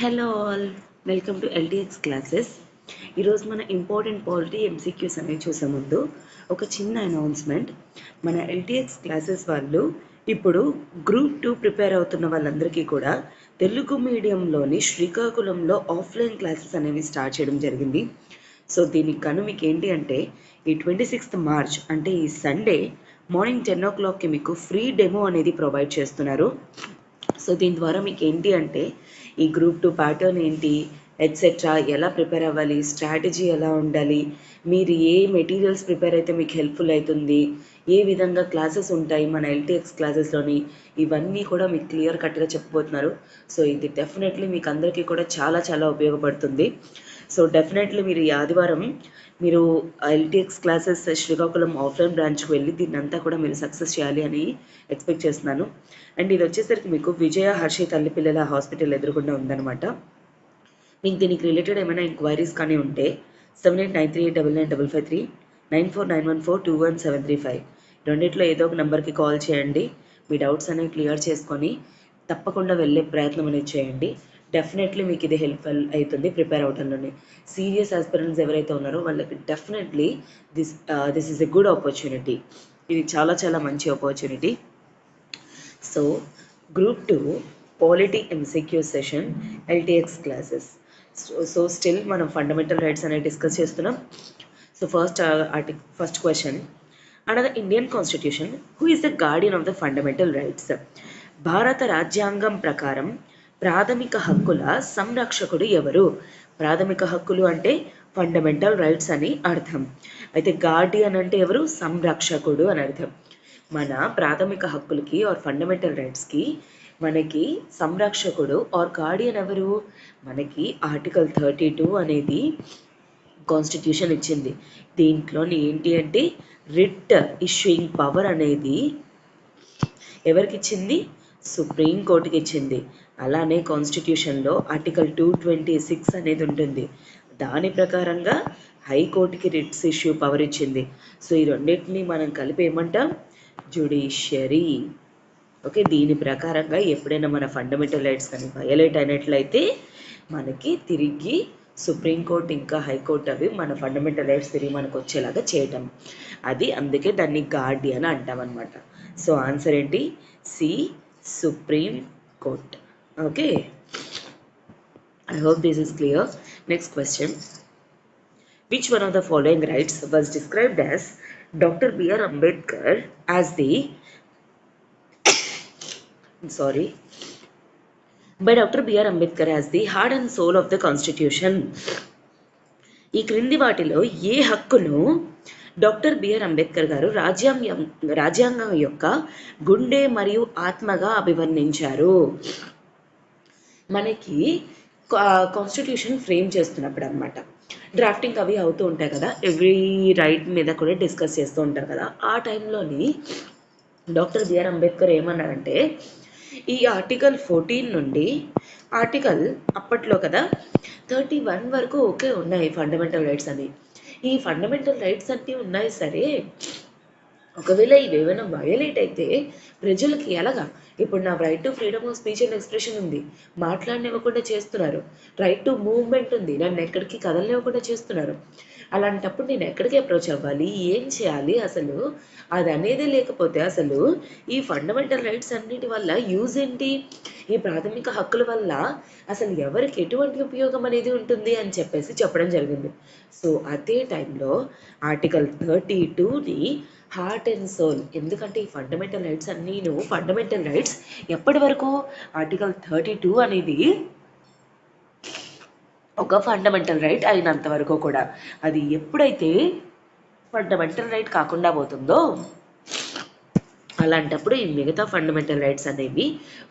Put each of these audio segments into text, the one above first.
Hello all, welcome to LTX classes. ఈరోజు మన important polity MCQs అనేవి చూసే ముందు ఒక చిన్న అనౌన్స్మెంట్. మన ఎల్టీఎక్స్ క్లాసెస్ వాళ్ళు ఇప్పుడు గ్రూప్ 2 ప్రిపేర్ అవుతున్న వాళ్ళందరికీ కూడా తెలుగు మీడియంలోని శ్రీకాకుళంలో ఆఫ్లైన్ క్లాసెస్ అనేవి స్టార్ట్ చేయడం జరిగింది. సో దీనికి కను మీకు ఏంటి అంటే ఈ 26th మార్చ్ అంటే ఈ సండే మార్నింగ్ 10 o'clockకి మీకు ఫ్రీ డెమో అనేది ప్రొవైడ్ చేస్తున్నారు. సో దీని ద్వారా మీకు ఏంటి అంటే ఈ గ్రూప్ 2 ప్యాటర్న్ ఏంటి, ఎట్సెట్రా, ఎలా ప్రిపేర్ అవ్వాలి, స్ట్రాటజీ ఎలా ఉండాలి, మీరు ఏ మెటీరియల్స్ ప్రిపేర్ అయితే మీకు హెల్ప్ఫుల్ అవుతుంది, ఏ విధంగా క్లాసెస్ ఉంటాయి మన ఎల్టీఎక్స్ క్లాసెస్లోని, ఇవన్నీ కూడా మీకు క్లియర్ కట్గా చెప్పబోతున్నారు. సో ఇది డెఫినెట్లీ మీకు అందరికీ కూడా చాలా చాలా ఉపయోగపడుతుంది. సో డెఫినెట్లీ మీరు ఈ ఆదివారం మీరు ఎల్టీఎక్స్ క్లాసెస్ శ్రీకాకుళం ఆఫ్లైన్ బ్రాంచ్కి వెళ్ళి దీన్ని అంతా కూడా మీరు సక్సెస్ చేయాలి అని ఎక్స్పెక్ట్ చేస్తున్నాను. అండ్ ఇది వచ్చేసరికి మీకు విజయ హర్షి తల్లి పిల్లల హాస్పిటల్ ఎదురుకుండా ఉందన్నమాట. మీకు దీనికి రిలేటెడ్ ఏమైనా ఎంక్వైరీస్ కానీ ఉంటే 7893899553 9491421735 రెండిట్లో ఏదో ఒక నెంబర్కి కాల్ చేయండి. మీ డౌట్స్ అనేవి క్లియర్ చేసుకొని తప్పకుండా వెళ్ళే ప్రయత్నం అనేది చేయండి. డెఫినెట్లీ మీకు ఇది హెల్ప్ఫుల్ అవుతుంది ప్రిపేర్ అవడంలోనే. సీరియస్ ఆస్పిరెంట్స్ ఎవరైతే ఉన్నారో వాళ్ళకి definitely this is a good opportunity. ఇది చాలా చాలా మంచి opportunity. So group 2 polity MCQ session LTX classes. So still మనం ఫండమెంటల్ రైట్స్ అనేవి డిస్కస్ చేస్తున్నాం. So first question, under the Indian constitution who is the Guardian of the fundamental rights? భారత రాజ్యాంగం ప్రకారం ప్రాథమిక హక్కుల సంరక్షకుడు ఎవరు? ప్రాథమిక హక్కులు అంటే ఫండమెంటల్ రైట్స్ అని అర్థం. అయితే గార్డియన్ అంటే ఎవరు? సంరక్షకుడు అని అర్థం. మన ప్రాథమిక హక్కులకి ఆర్ ఫండమెంటల్ రైట్స్కి మనకి సంరక్షకుడు ఆర్ గార్డియన్ ఎవరు? మనకి ఆర్టికల్ 32 అనేది కాన్స్టిట్యూషన్ ఇచ్చింది. దీంట్లోని ఏంటి అంటే రిట్ ఇష్యూయింగ్ పవర్ అనేది ఎవరికి ఇచ్చింది? సుప్రీం కోర్టుకి ఇచ్చింది. అలానే కాన్స్టిట్యూషన్లో ఆర్టికల్ 226 అనేది ఉంటుంది. దాని ప్రకారంగా హైకోర్టుకి రిట్స్ ఇష్యూ పవర్ ఇచ్చింది. సో ఈ రెండింటిని మనం కలిపి ఏమంటాం? జ్యుడిషియరీ. ఓకే, దీని ప్రకారంగా ఎప్పుడైనా మన ఫండమెంటల్ రైట్స్ కానీ వయలేట్ అయినట్లయితే మనకి తిరిగి సుప్రీంకోర్టు ఇంకా హైకోర్టు అవి మన ఫండమెంటల్ రైట్స్ తిరిగి మనకు వచ్చేలాగా చేయటం, అది అందుకే దాన్ని గార్డియన్ అంటాం అనమాట. సో ఆన్సర్ ఏంటి? C, Supreme Court. Okay, I hope this is clear. Next question, which one of the following rights was described as Dr. B.R. Ambedkar as the by Dr. B.R. Ambedkar as the heart and soul of the constitution? ఈ క్రింది వాటిలో ఏ హక్కును doctor BR Ambedkar గారు రాజ్యాంగం యొక్క గుండె మరియు ఆత్మగా అభివర్ణించారు? మనకి కాన్స్టిట్యూషన్ ఫ్రేమ్ చేస్తున్నప్పుడు అనమాట, డ్రాఫ్టింగ్ అవి అవుతూ ఉంటాయి కదా, ఎవ్రీ రైట్ మీద కూడా డిస్కస్ చేస్తూ ఉంటారు కదా. ఆ టైంలోని డాక్టర్ బిఆర్ అంబేద్కర్ ఏమన్నారంటే ఈ ఆర్టికల్ 14 నుండి ఆర్టికల్ అప్పట్లో కదా 31 వరకు ఓకే ఉన్నాయి ఫండమెంటల్ రైట్స్ అని. ఈ ఫండమెంటల్ రైట్స్ అన్నీ ఉన్నాయి సరే, ఒకవేళ ఇవి ఏమైనా వయలేట్ అయితే ప్రజలకి ఎలాగా? ఇప్పుడు నా right to freedom of speech and expression ఉంది, మాట్లాడనివ్వకుండా చేస్తున్నారు. రైట్ టు మూవ్మెంట్ ఉంది, నన్ను ఎక్కడికి కదలనివ్వకుండా చేస్తున్నారు. అలాంటప్పుడు నేను ఎక్కడికి అప్రోచ్ అవ్వాలి, ఏం చేయాలి? అసలు అది అనేది లేకపోతే అసలు ఈ ఫండమెంటల్ రైట్స్ అన్నిటి వల్ల యూజ్ ఏంటి? ఈ ప్రాథమిక హక్కుల వల్ల అసలు ఎవరికి ఎటువంటి ఉపయోగం అనేది ఉంటుంది అని చెప్పేసి చెప్పడం జరిగింది. సో అదే టైంలో ఆర్టికల్ 32ని హార్ట్ అండ్ సోల్, ఎందుకంటే ఈ ఫండమెంటల్ రైట్స్ అన్నీను ఫండమెంటల్ రైట్స్ ఎప్పటి వరకు? ఆర్టికల్ 32 అనేది ఒక ఫండమెంటల్ రైట్ అయినంత వరకు కూడా. అది ఎప్పుడైతే ఫండమెంటల్ రైట్ కాకుండా పోతుందో అలాంటప్పుడు ఈ మిగతా ఫండమెంటల్ రైట్స్ అనేవి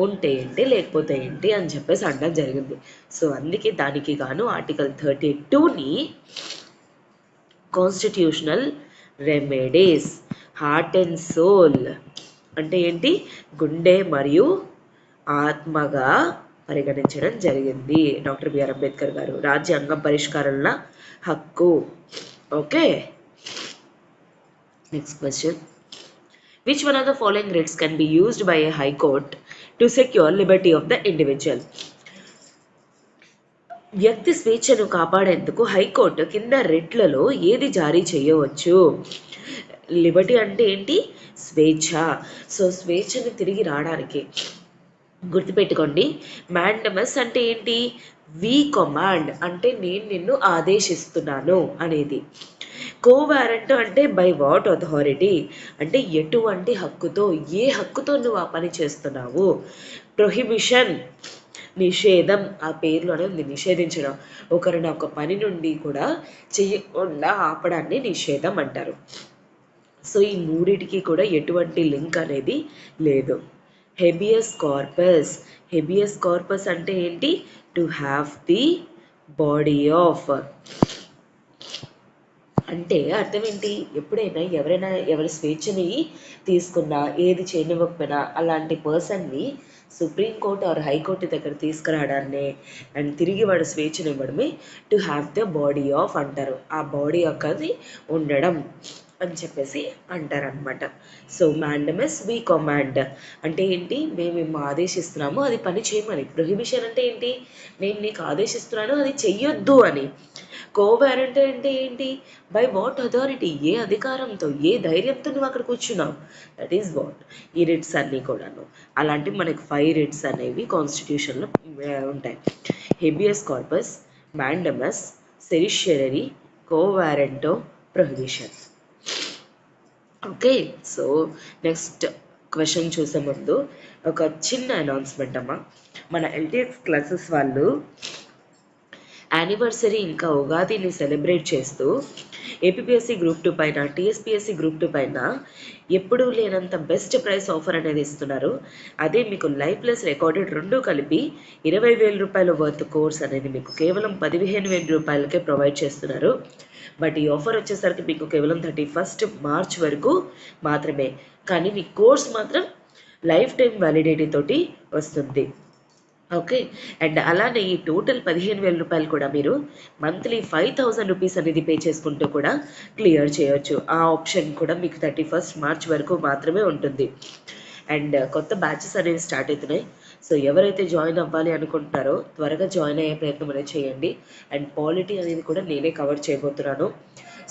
ఉంటే ఏంటి లేకపోతే ఏంటి అని చెప్పేసి అనడం జరిగింది. సో అందుకే దానికి గాను ఆర్టికల్ 32ని constitutional remedies, heart and soul అంటే ఏంటి? గుండె మరియు ఆత్మగా పరిగణించడం జరిగింది డాక్టర్ బిఆర్ అంబేద్కర్ గారు. రాజ్యాంగం పరిష్కారాల హక్కు. Okay, next question, which one of the following rights can be used by a high court to secure liberty of the individual? వ్యక్తి స్వేచ్ఛను కాపాడేందుకు హైకోర్టు కింద రెట్లలో ఏది జారీ చేయవచ్చు? లిబర్టీ అంటే ఏంటి? స్వేచ్ఛ. సో స్వేచ్ఛను తిరిగి రావడానికి గుర్తుపెట్టుకోండి, మ్యాండమస్ అంటే ఏంటి? వి కమాండ్ అంటే నేను నిన్ను ఆదేశిస్తున్నాను అనేది. కోవారెంట్ అంటే బై వాట్ అథారిటీ అంటే ఎటువంటి హక్కుతో, ఏ హక్కుతో నువ్వు ఆ పని చేస్తున్నావు. ప్రొహిబిషన్ నిషేధం, ఆ పేరులోనే ఉంది నిషేధించడం, ఒకరిని ఒక పని నుండి కూడా చెయ్యకుండా ఆపడాన్ని నిషేధం అంటారు. సో ఈ మూడిటికి కూడా ఎటువంటి లింక్ అనేది లేదు. హెబియస్ కార్పస్, హెబియస్ కార్పస్ అంటే ఏంటి? To have the body of, అంటే అర్థం ఏంటి? ఎప్పుడైనా ఎవరైనా ఎవరి స్వేచ్ఛని తీసుకున్నా, ఏది చేయనివ్వకపోయినా అలాంటి పర్సన్ని సుప్రీంకోర్టు ఆర్ హైకోర్టు దగ్గర తీసుకురావడాన్ని అండ్ తిరిగి వాడు స్వేచ్ఛను ఇవ్వడమే to have the body of అంటారు. ఆ బాడీ యొక్కది ఉండడం అని చెప్పేసి అంటారనమాట. సో మ్యాండమస్ వి కమాండ్ అంటే ఏంటి? మేము ఆదేశిస్తున్నాము అది పని చేయమని. ప్రొహిబిషన్ అంటే ఏంటి? నేను నీకు ఆదేశిస్తున్నాను అది చెయ్యొద్దు అని. కోవారెంట్ అంటే ఏంటి? బై వాట్ అథారిటీ, ఏ అధికారంతో, ఏ ధైర్యంతో నువ్వు అక్కడ కూర్చున్నావు, దట్ ఈస్ వాట్. ఈ రిట్స్ అన్నీ కూడాను అలాంటివి మనకి 5 రిట్స్ అనేవి కాన్స్టిట్యూషన్లో ఉంటాయి. Habeas corpus, mandamus, certiorari, quo warranto, prohibition. Okay, so next question చూసే ముందు ఒక చిన్న అనౌన్స్మెంట్ అమ్మా. మన ఎల్టీఎక్స్ క్లాసెస్ వాళ్ళు యానివర్సరీ ఇంకా ఉగాదిని సెలబ్రేట్ చేస్తూ ఏపీపీఎస్సీ గ్రూప్ 2 పైన, టీఎస్పీఎస్సీ గ్రూప్ 2 పైన ఎప్పుడూ లేనంత బెస్ట్ ప్రైస్ ఆఫర్ అనేది ఇస్తున్నారు. అదే మీకు లైవ్ ప్లస్ రికార్డెడ్ రెండు కలిపి 20,000 రూపాయల వర్త్ కోర్స్ అనేది మీకు కేవలం 15,000 రూపాయలకే ప్రొవైడ్ చేస్తున్నారు. బట్ ఈ ఆఫర్ వచ్చేసరికి మీకు కేవలం 31 మార్చ్ వరకు మాత్రమే, కానీ మీ కోర్స్ మాత్రం లైఫ్ టైం వ్యాలిడిటీ తోటి వస్తుంది. ఓకే, అండ్ అలానే ఈ టోటల్ 15,000 రూపాయలు కూడా మీరు మంత్లీ 5,000 రూపీస్ అనేది పే చేసుకుంటూ కూడా క్లియర్ చేయొచ్చు. ఆ ఆప్షన్ కూడా మీకు 31 మార్చ్ వరకు మాత్రమే ఉంటుంది. అండ్ కొత్త బ్యాచెస్ అనేవి స్టార్ట్ అవుతున్నాయి. సో ఎవరైతే జాయిన్ అవ్వాలి అనుకుంటున్నారో త్వరగా జాయిన్ అయ్యే ప్రయత్నం అనేది చేయండి. అండ్ పాలిటీ అనేది కూడా నేనే కవర్ చేయబోతున్నాను.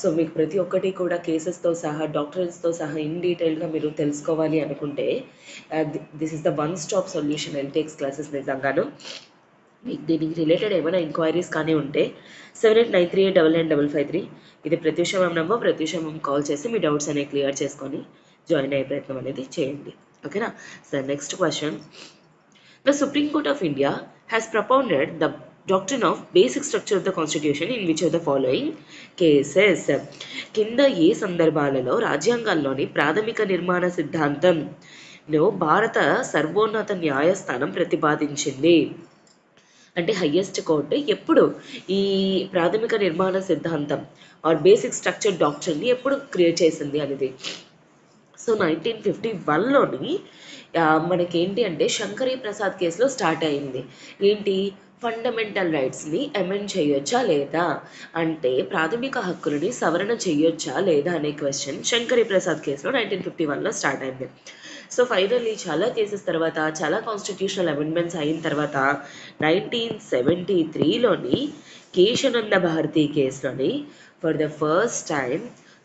సో మీకు ప్రతి ఒక్కటి కూడా కేసెస్తో సహా, డాక్టరెన్స్తో సహా ఇన్ డీటెయిల్గా మీరు తెలుసుకోవాలి అనుకుంటే this is the one stop solution LTX classes. నిజంగాను మీకు దీనికి రిలేటెడ్ ఏమైనా ఎంక్వైరీస్ కానీ ఉంటే 7893899553 ఇది ప్రత్యూష మ్యామ్ నెంబర్. ప్రత్యూష మ్యామ్ కాల్ చేసి మీ డౌట్స్ అనేవి క్లియర్ చేసుకొని జాయిన్ అయ్యే ప్రయత్నం అనేది చేయండి. ఓకేనా? So next question. The Supreme Court of India has propounded the doctrine of basic structure of the constitution in which of the following cases? కింద ఏ సందర్భాలలో రాజ్యాంగాల్లోని ప్రాథమిక నిర్మాణ సిద్ధాంతం భారత సర్వోన్నత న్యాయస్థానం ప్రతిపాదించింది? అంటే హయ్యెస్ట్ కోర్టు ఎప్పుడు ఈ ప్రాథమిక నిర్మాణ సిద్ధాంతం ఆర్ బేసిక్ స్ట్రక్చర్ డాక్టర్ని ఎప్పుడు క్రియేట్ చేసింది అనేది. సో 1951లోని మనకేంటి అంటే శంకరీ ప్రసాద్ కేసులో స్టార్ట్ అయింది. ఏంటి? ఫండమెంటల్ రైట్స్ని అమెండ్ చేయొచ్చా లేదా, అంటే ప్రాథమిక హక్కులని సవరణ చేయొచ్చా లేదా అనే క్వశ్చన్ శంకరీ ప్రసాద్ కేసులో 1951లో స్టార్ట్ అయింది. సో ఫైనల్లీ చాలా కేసెస్ తర్వాత, చాలా కాన్స్టిట్యూషనల్ అమెండ్మెంట్స్ అయిన తర్వాత 1973లోని కేశనంద భారతి కేసులోని for the first time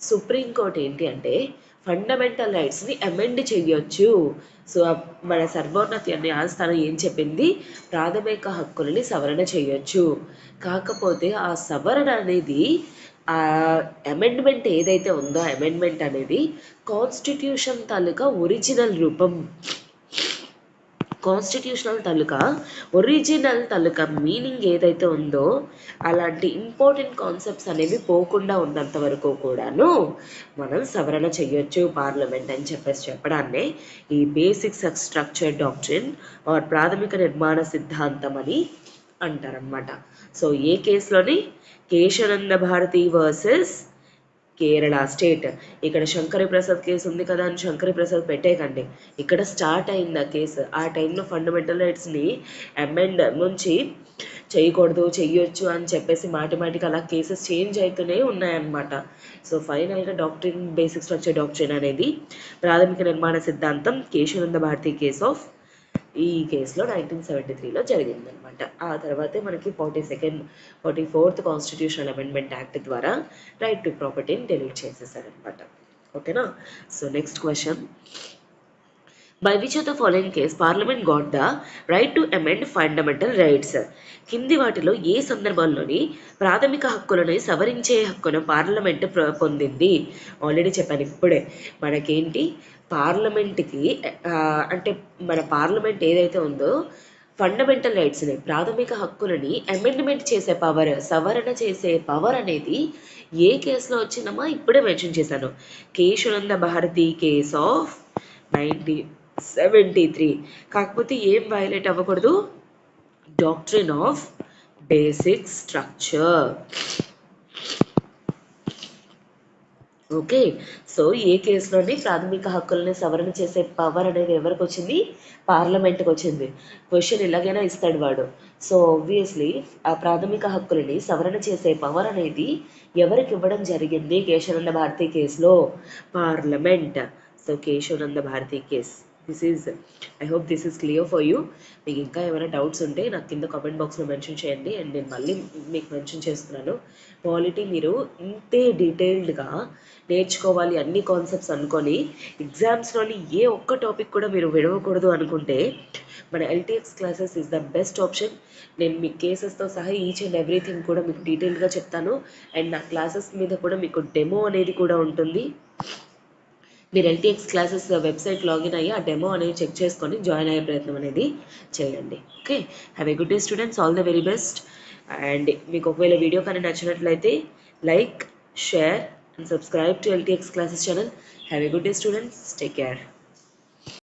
supreme court ఏంటి అంటే ఫండమెంటల్ రైట్స్ని అమెండ్ చేయొచ్చు. సో మన సర్వోన్నత న్యాయస్థానం ఏం చెప్పింది? ప్రాథమిక హక్కులని సవరణ చేయొచ్చు. కాకపోతే ఆ సవరణ అనేది, ఆ అమెండ్మెంట్ ఏదైతే ఉందో అమెండ్మెంట్ అనేది కాన్స్టిట్యూషన్ తాలూకా ఒరిజినల్ రూపం, కాన్స్టిట్యూషనల్ ఒరిజినల్ మీనింగ్ ఏదైతే ఉందో అలాంటి ఇంపార్టెంట్ కాన్సెప్ట్స్ అనేవి పోకుండా ఉన్నంత వరకు కూడాను మనం సవరణ చేయొచ్చు పార్లమెంట్ అని చెప్పడాన్నే ఈ బేసిక్ స్ట్రక్చర్ డాక్ట్రిన్ ఆర్ ప్రాథమిక నిర్మాణ సిద్ధాంతం అని అంటారనమాట. సో ఏ కేసులోని? కేశనంద భారతి వర్సెస్ కేరళ స్టేట్. ఇక్కడ శంకరీ ప్రసాద్ కేసు ఉంది కదా అని శంకరీ ప్రసాద్ పెట్టేకండి, ఇక్కడ స్టార్ట్ అయింది ఆ కేసు. ఆ టైంలో ఫండమెంటల్ రైట్స్ని అమెండ్ నుంచి చేయకూడదు, చెయ్యొచ్చు అని చెప్పేసి మాటిమాటికి అలా కేసెస్ చేంజ్ అవుతూనే ఉన్నాయన్నమాట. సో ఫైనల్గా డాక్ట్రిన్, బేసిక్ స్ట్రక్చర్ డాక్ట్రిన్ అనేది ప్రాథమిక నిర్మాణ సిద్ధాంతం కేశనంద భారతి కేస్ ఆఫ్ ఈ కేసులో 1973లో జరిగిందనమాట. ఆ తర్వాతే మనకి 44th కాన్స్టిట్యూషనల్ అమెండ్మెంట్ యాక్ట్ ద్వారా రైట్ టు ప్రాపర్టీని డిలీట్ చేసేసారనమాట. ఓకేనా. So next question, by which of the following case parliament got the right to amend fundamental rights? కింది వాటిలో ఏ సందర్భంలోని ప్రాథమిక హక్కులను సవరించే హక్కును పార్లమెంట్ పొందింది? ఆల్రెడీ చెప్పాను ఇప్పుడే, మనకేంటి పార్లమెంట్కి అంటే మన పార్లమెంట్ ఏదైతే ఉందో ఫండమెంటల్ రైట్స్ని, ప్రాథమిక హక్కులని అమెండ్మెంట్ చేసే పవర్, సవరణ చేసే పవర్ అనేది ఏ కేసులో వచ్చిందమ్మా? ఇప్పుడే మెన్షన్ చేశాను, కేశవానంద భారతి కేస్ ఆఫ్ 1973. కాకపోతే ఏం వైలేట్ అవ్వకూడదు? Doctrine of basic structure. Okay. So ఏ కేసులోని ప్రాథమిక హక్కులని సవరణ చేసే పవర్ అనేది ఎవరికి వచ్చింది? పార్లమెంట్కి వచ్చింది. క్వశ్చన్ ఎలాగైనా ఇస్తాడు వాడు. సో ఆబ్వియస్లీ ఆ ప్రాథమిక హక్కులని సవరణ చేసే పవర్ అనేది ఎవరికి ఇవ్వడం జరిగింది కేశవానంద భారతి కేసులో? Parliament. So Kesavananda Bharati case. I hope this is clear for you. మీకు ఇంకా ఏమైనా డౌట్స్ ఉంటే నాకు కింద కామెంట్ బాక్స్లో మెన్షన్ చేయండి, అండ్ నేను మళ్ళీ మీకు మెన్షన్ చేస్తున్నాను. పాలిటీ మీరు ఇంతే డీటెయిల్డ్గా నేర్చుకోవాలి అన్ని కాన్సెప్ట్స్ అనుకొని ఎగ్జామ్స్లోని ఏ ఒక్క టాపిక్ కూడా మీరు విడవకూడదు అనుకుంటే మన LTX classes is the best option. నేను మీ కేసెస్తో సహా ఈచ్ అండ్ ఎవ్రీథింగ్ కూడా మీకు డీటెయిల్గా చెప్తాను, అండ్ నా క్లాసెస్ మీద కూడా మీకు డెమో అనేది కూడా ఉంటుంది. మీరు ఎల్టీఎక్స్ క్లాసెస్ వెబ్సైట్ లాగిన్ అయ్యి ఆ డెమో అనేది చెక్ చేసుకొని జాయిన్ అయ్యే ప్రయత్నం అనేది చేయండి. Okay, have a good day students, all the very best. And మీకు ఒకవేళ వీడియో కానీ నచ్చినట్లయితే like, share and subscribe to LTX classes channel. Have a good day students, take care.